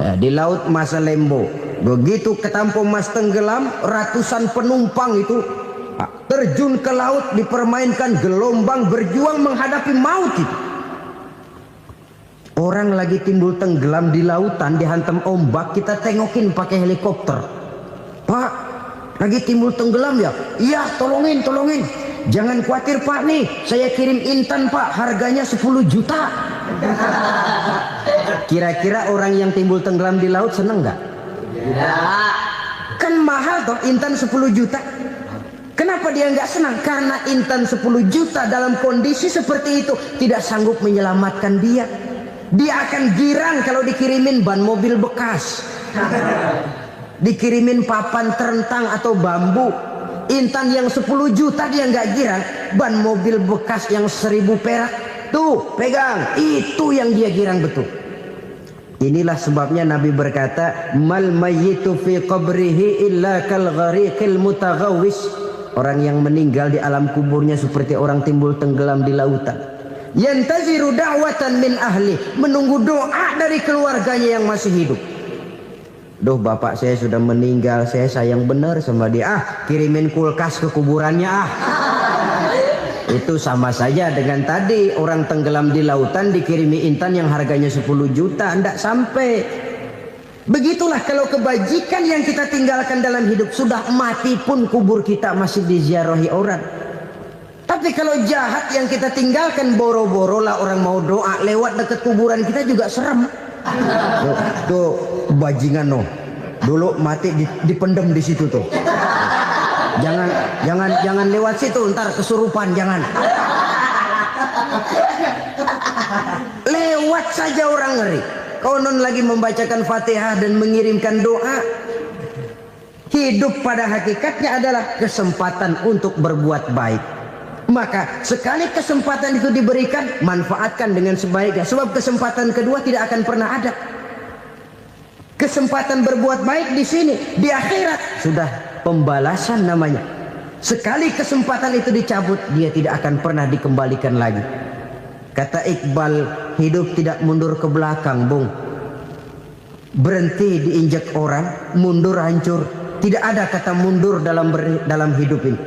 Ya, di laut Masalembo. Begitu ketampo mas tenggelam, ratusan penumpang itu terjun ke laut, dipermainkan gelombang, berjuang menghadapi maut itu. Orang lagi timbul tenggelam di lautan, dihantam ombak, kita tengokin pakai helikopter. Pak, lagi timbul tenggelam ya? Iya, tolongin. Jangan khawatir Pak nih, saya kirim intan Pak, harganya 10 juta. Kira-kira orang yang timbul tenggelam di laut seneng nggak? Tidak. Kan mahal toh intan 10 juta. Kenapa dia nggak senang? Karena intan 10 juta dalam kondisi seperti itu tidak sanggup menyelamatkan dia. Dia akan girang kalau dikirimin ban mobil bekas, dikirimin papan terentang atau bambu. Intan yang 10 juta dia nggak girang. Ban mobil bekas yang 1000 perak, tuh pegang, itu yang dia girang betul. Inilah sebabnya Nabi berkata, mal mayyitu fi qabrihi illa kal ghariqil mutaghawwis. Orang yang meninggal di alam kuburnya seperti orang timbul tenggelam di lautan. Yantaziru da'watan min ahli, menunggu doa dari keluarganya yang masih hidup. Duh, bapak saya sudah meninggal, saya sayang benar sama dia. Kirimin kulkas ke kuburannya Itu sama saja dengan tadi orang tenggelam di lautan dikirimi intan yang harganya 10 juta, ndak sampai. Begitulah kalau kebajikan yang kita tinggalkan dalam hidup, sudah mati pun kubur kita masih diziarahi orang. Tapi kalau jahat yang kita tinggalkan, boro-boro lah orang mau doa lewat dekat kuburan kita juga serem. Tuh bajingan no, dulu mati dipendem di situ tuh. Jangan lewat situ, ntar kesurupan, jangan. Lewat saja orang ngeri. Konon lagi membacakan Fatihah dan mengirimkan doa. Hidup pada hakikatnya adalah kesempatan untuk berbuat baik. Maka sekali kesempatan itu diberikan, manfaatkan dengan sebaiknya. Sebab kesempatan kedua tidak akan pernah ada. Kesempatan berbuat baik di sini, di akhirat sudah pembalasan namanya. Sekali kesempatan itu dicabut, dia tidak akan pernah dikembalikan lagi. Kata Iqbal, hidup tidak mundur ke belakang, Bung. Berhenti diinjak orang, mundur hancur. Tidak ada kata mundur dalam hidup ini.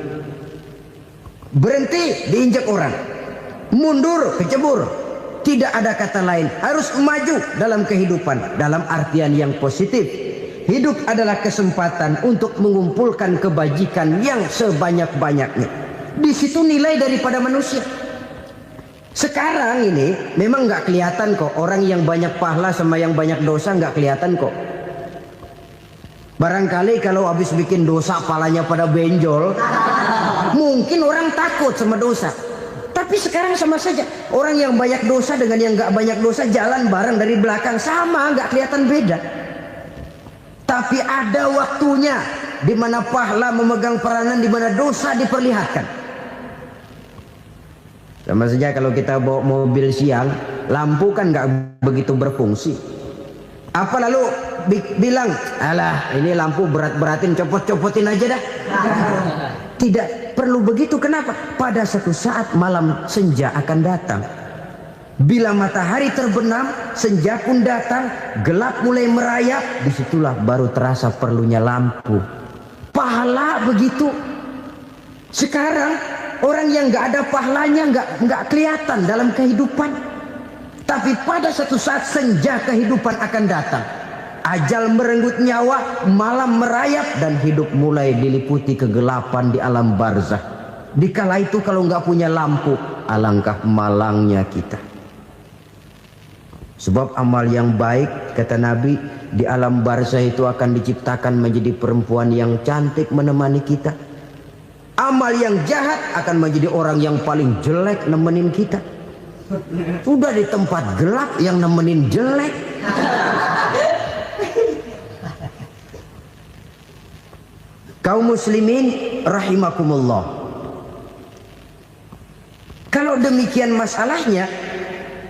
Berhenti diinjak orang, mundur kecebur. Tidak ada kata lain. Harus maju dalam kehidupan, dalam artian yang positif. Hidup adalah kesempatan untuk mengumpulkan kebajikan yang sebanyak-banyaknya. Di situ nilai daripada manusia. Sekarang ini memang nggak kelihatan kok, orang yang banyak pahala sama yang banyak dosa nggak kelihatan kok. Barangkali kalau habis bikin dosa palanya pada benjol, mungkin orang takut sama dosa. Tapi sekarang sama saja, orang yang banyak dosa dengan yang nggak banyak dosa jalan bareng dari belakang, sama, nggak kelihatan beda. Tapi ada waktunya di mana pahala memegang peranan, di mana dosa diperlihatkan. Sama saja kalau kita bawa mobil siang, lampu kan nggak begitu berfungsi. Apa lalu bilang, alah ini lampu berat-beratin, copot-copotin aja dah. Tidak perlu begitu. Kenapa? Pada satu saat malam senja akan datang. Bila matahari terbenam, senja pun datang, gelap mulai merayap, disitulah baru terasa perlunya lampu. Pahala begitu. Sekarang orang yang nggak ada pahalanya nggak kelihatan dalam kehidupan. Tapi pada satu saat senja kehidupan akan datang. Ajal merenggut nyawa, malam merayap, dan hidup mulai diliputi kegelapan di alam barzah. Dikala itu kalau nggak punya lampu, alangkah malangnya kita. Sebab amal yang baik, kata Nabi, di alam barzah itu akan diciptakan menjadi perempuan yang cantik menemani kita. Amal yang jahat akan menjadi orang yang paling jelek nemenin kita. Sudah di tempat gelap yang nemenin jelek. Kaum muslimin rahimakumullah. Kalau demikian masalahnya,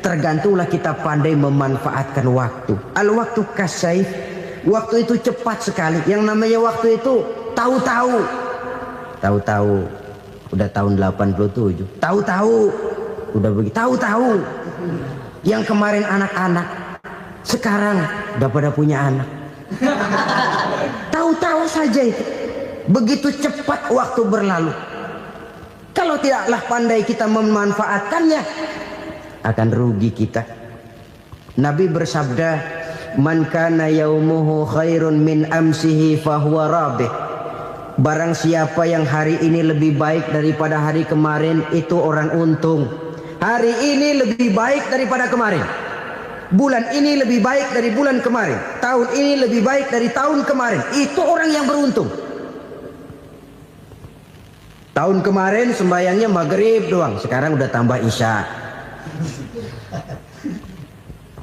tergantunglah kita pandai memanfaatkan waktu. Al-waktu kasaif. Waktu itu cepat sekali. Yang namanya waktu itu tahu-tahu. Tahu-tahu. Udah tahun 87. Tahu-tahu. Udah begitu. Tahu-tahu. Yang kemarin anak-anak, sekarang udah pada punya anak. Tahu-tahu saja itu. Begitu cepat waktu berlalu. Kalau tidaklah pandai kita memanfaatkannya, akan rugi kita. Nabi bersabda, "Man kana yaumuhu khairun min amsihi fahuwa rabih." Barang siapa yang hari ini lebih baik daripada hari kemarin, itu orang untung. Hari ini lebih baik daripada kemarin. Bulan ini lebih baik dari bulan kemarin. Tahun ini lebih baik dari tahun kemarin. Itu orang yang beruntung. Tahun kemarin sembahyangnya maghrib doang, sekarang udah tambah isya.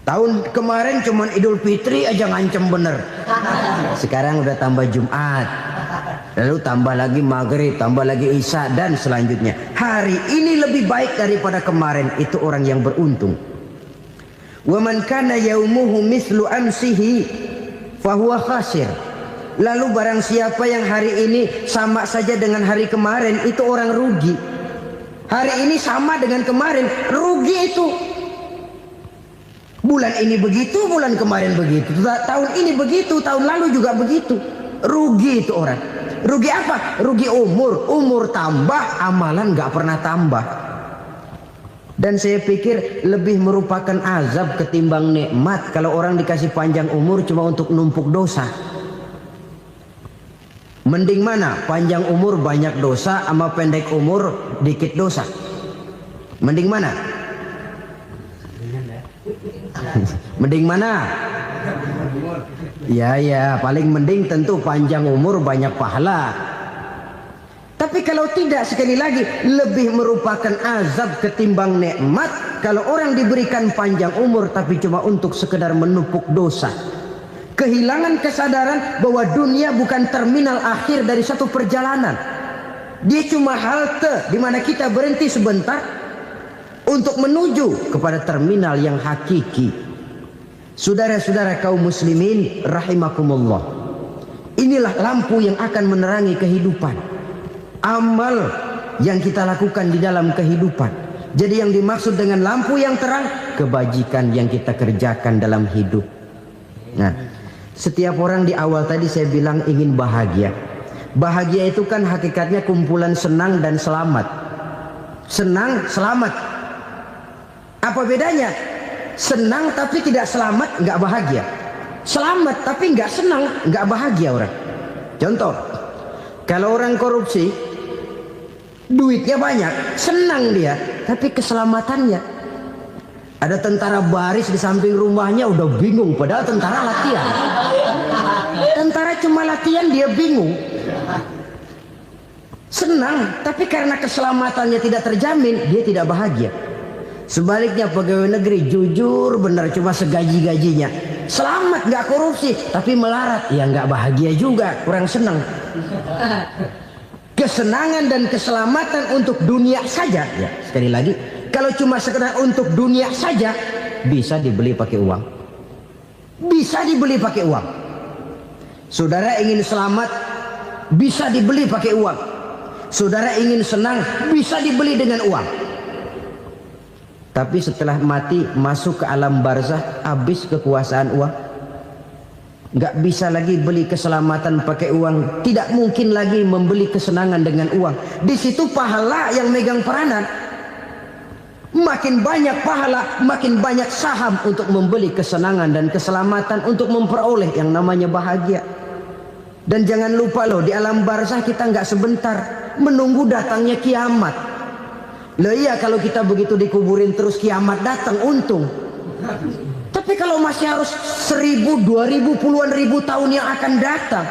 Tahun kemarin cuman Idul Fitri aja ngancem bener, sekarang udah tambah Jumat, lalu tambah lagi maghrib, tambah lagi isya, dan selanjutnya. Hari ini lebih baik daripada kemarin, itu orang yang beruntung. Wa man kana yaumuhu mislu amsihi fahuwa khasir. Lalu barang siapa yang hari ini sama saja dengan hari kemarin, itu orang rugi. Hari ini sama dengan kemarin, rugi itu. Bulan ini begitu, bulan kemarin begitu, tahun ini begitu, tahun lalu juga begitu. Rugi itu orang. Rugi apa? Rugi umur. Umur tambah, amalan gak pernah tambah. Dan saya pikir lebih merupakan azab ketimbang nikmat kalau orang dikasih panjang umur cuma untuk numpuk dosa. Mending mana? Panjang umur banyak dosa sama pendek umur dikit dosa. Mending mana? Mending mana? Ya, paling mending tentu panjang umur banyak pahala. Tapi kalau tidak, sekali lagi, lebih merupakan azab ketimbang nikmat kalau orang diberikan panjang umur tapi cuma untuk sekedar menumpuk dosa. Kehilangan kesadaran bahwa dunia bukan terminal akhir dari satu perjalanan. Dia cuma halte di mana kita berhenti sebentar untuk menuju kepada terminal yang hakiki. Saudara-saudara kaum muslimin rahimakumullah. Inilah lampu yang akan menerangi kehidupan. Amal yang kita lakukan di dalam kehidupan. Jadi yang dimaksud dengan lampu yang terang, kebajikan yang kita kerjakan dalam hidup. Nah, setiap orang di awal tadi saya bilang ingin bahagia. Bahagia itu kan hakikatnya kumpulan senang dan selamat. Senang, selamat. Apa bedanya? Senang tapi tidak selamat, nggak bahagia. Selamat tapi nggak senang, nggak bahagia orang. Contoh, kalau orang korupsi, duitnya banyak, senang dia, tapi keselamatannya. Ada tentara baris di samping rumahnya udah bingung, padahal tentara latihan. Tentara cuma latihan, dia bingung. Senang, tapi karena keselamatannya tidak terjamin, dia tidak bahagia. Sebaliknya pegawai negeri jujur benar, cuma segaji-gajinya. Selamat, nggak korupsi, tapi melarat, ya nggak bahagia juga, kurang senang. Kesenangan dan keselamatan untuk dunia saja, ya sekali lagi, kalau cuma sekedar untuk dunia saja, bisa dibeli pakai uang. Bisa dibeli pakai uang. Saudara ingin selamat, bisa dibeli pakai uang. Saudara ingin senang, bisa dibeli dengan uang. Tapi setelah mati, masuk ke alam barzah, habis kekuasaan uang. Nggak bisa lagi beli keselamatan pakai uang. Tidak mungkin lagi membeli kesenangan dengan uang. Di situ pahala yang megang peranan. Makin banyak pahala, makin banyak saham untuk membeli kesenangan dan keselamatan, untuk memperoleh yang namanya bahagia. Dan jangan lupa loh, di alam barzah kita nggak sebentar, menunggu datangnya kiamat. Loh iya, kalau kita begitu dikuburin terus kiamat datang, untung. Tapi kalau masih harus 1000, 2000, puluhan ribu tahun yang akan datang,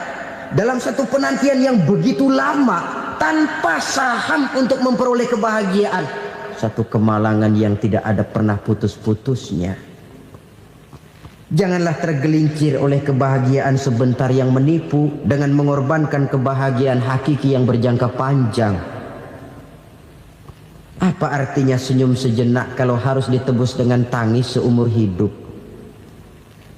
dalam satu penantian yang begitu lama, tanpa saham untuk memperoleh kebahagiaan. Satu kemalangan yang tidak ada pernah putus-putusnya. Janganlah tergelincir oleh kebahagiaan sebentar yang menipu dengan mengorbankan kebahagiaan hakiki yang berjangka panjang. Apa artinya senyum sejenak kalau harus ditebus dengan tangis seumur hidup?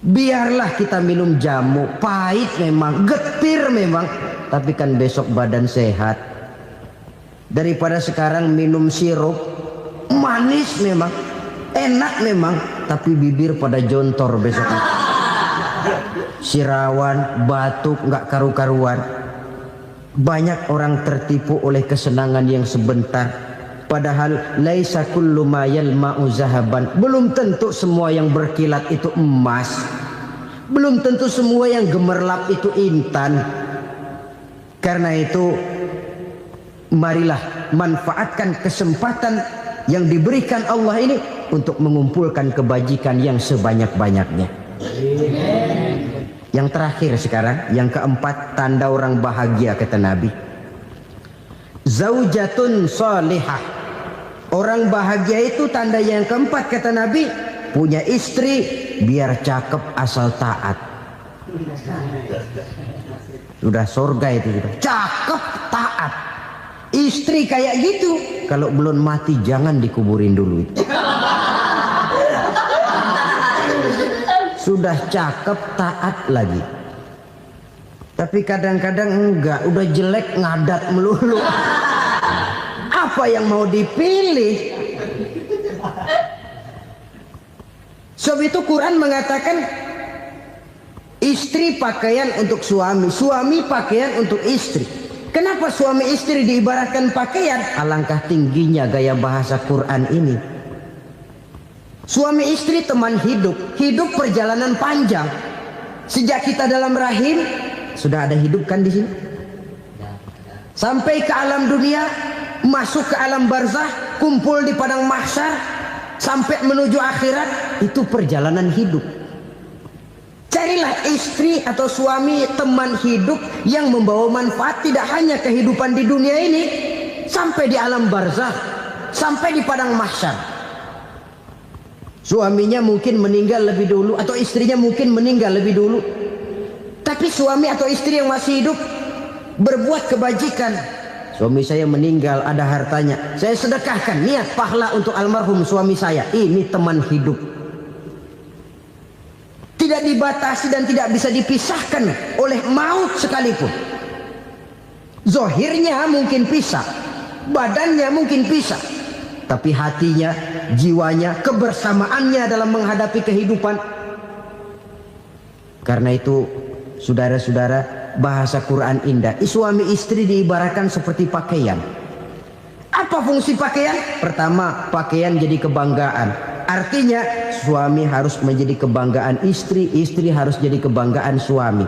Biarlah kita minum jamu, pahit memang, getir memang, tapi kan besok badan sehat. Daripada sekarang minum sirup, manis memang, enak memang, tapi bibir pada jontor besok. Sirawan, batuk, nggak karu-karuan. Banyak orang tertipu oleh kesenangan yang sebentar. Padahal laisa kullu ma yalma'u zahaban. Belum tentu semua yang berkilat itu emas. Belum tentu semua yang gemerlap itu intan. Karena itu marilah manfaatkan kesempatan yang diberikan Allah ini untuk mengumpulkan kebajikan yang sebanyak-banyaknya. Yang terakhir sekarang, yang keempat, tanda orang bahagia kata Nabi. Zaujatun salihah. Orang bahagia itu tanda yang keempat kata Nabi, punya istri biar cakep asal taat. Sudah surga itu sudah. Cakep taat. Istri kayak gitu, kalau belum mati jangan dikuburin dulu itu. Sudah cakep taat lagi. Tapi kadang-kadang enggak, udah jelek ngadat melulu. Apa yang mau dipilih? Sebab itu Quran mengatakan istri pakaian untuk suami, suami pakaian untuk istri. Kenapa suami istri diibaratkan pakaian? Alangkah tingginya gaya bahasa Quran ini. Suami istri teman hidup, hidup perjalanan panjang. Sejak kita dalam rahim sudah ada hidup kan di sini. Sampai ke alam dunia, masuk ke alam barzah, kumpul di padang mahsyar, sampai menuju akhirat, itu perjalanan hidup. Carilah istri atau suami teman hidup yang membawa manfaat tidak hanya kehidupan di dunia ini, sampai di alam barzah, sampai di padang mahsyar. Suaminya mungkin meninggal lebih dulu atau istrinya mungkin meninggal lebih dulu, tapi suami atau istri yang masih hidup berbuat kebajikan. Suami saya meninggal, ada hartanya, saya sedekahkan, niat pahala untuk almarhum suami saya. Ini teman hidup. Tidak dibatasi dan tidak bisa dipisahkan oleh maut sekalipun. Zohirnya mungkin pisah, badannya mungkin pisah, tapi hatinya, jiwanya, kebersamaannya dalam menghadapi kehidupan. Karena itu, saudara-saudara, bahasa Quran indah. Suami istri diibaratkan seperti pakaian. Apa fungsi pakaian? Pertama, pakaian jadi kebanggaan. Artinya suami harus menjadi kebanggaan istri, istri harus jadi kebanggaan suami.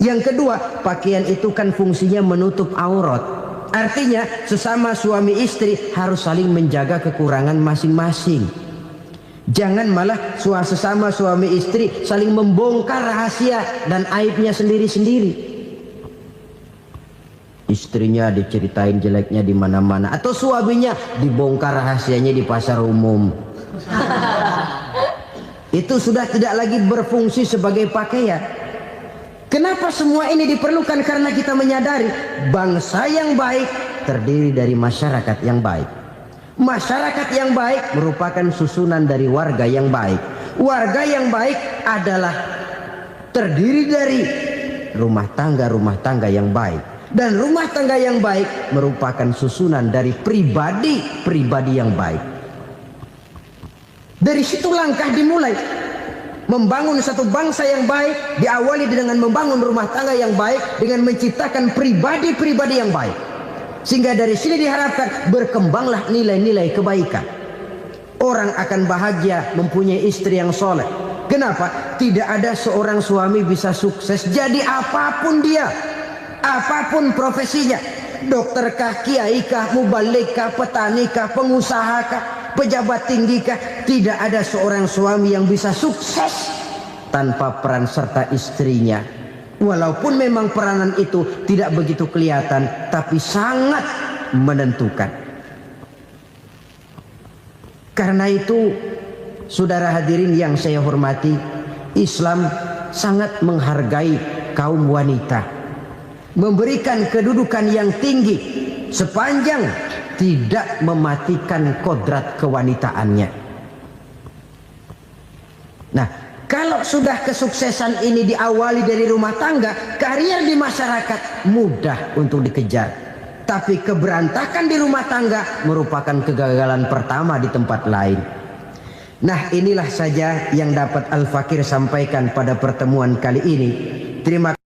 Yang kedua, pakaian itu kan fungsinya menutup aurat. Artinya sesama suami istri harus saling menjaga kekurangan masing-masing. Jangan malah sesama suami istri saling membongkar rahasia dan aibnya sendiri-sendiri. Istrinya diceritain jeleknya di mana-mana, atau suaminya dibongkar rahasianya di pasar umum. Itu sudah tidak lagi berfungsi sebagai pakaian. Kenapa semua ini diperlukan? Karena kita menyadari bangsa yang baik terdiri dari masyarakat yang baik. Masyarakat yang baik merupakan susunan dari warga yang baik. Warga yang baik adalah terdiri dari rumah tangga yang baik. Dan rumah tangga yang baik merupakan susunan dari pribadi yang baik. Dari situ langkah dimulai. Membangun satu bangsa yang baik diawali dengan membangun rumah tangga yang baik, dengan menciptakan pribadi-pribadi yang baik. Sehingga dari sini diharapkan berkembanglah nilai-nilai kebaikan. Orang akan bahagia mempunyai istri yang soleh. Kenapa? Tidak ada seorang suami bisa sukses jadi apapun dia, apapun profesinya. Dokterkah, kiaikah, mubalikah, petanikah, pengusahakah, pejabat tinggikah, tidak ada seorang suami yang bisa sukses tanpa peran serta istrinya. Walaupun memang peranan itu tidak begitu kelihatan, tapi sangat menentukan. Karena itu, saudara hadirin yang saya hormati, Islam sangat menghargai kaum wanita, memberikan kedudukan yang tinggi sepanjang tidak mematikan kodrat kewanitaannya. Nah, kalau sudah kesuksesan ini diawali dari rumah tangga, karier di masyarakat mudah untuk dikejar. Tapi keberantakan di rumah tangga merupakan kegagalan pertama di tempat lain. Nah, inilah saja yang dapat Al-Fakir sampaikan pada pertemuan kali ini. Terima kasih.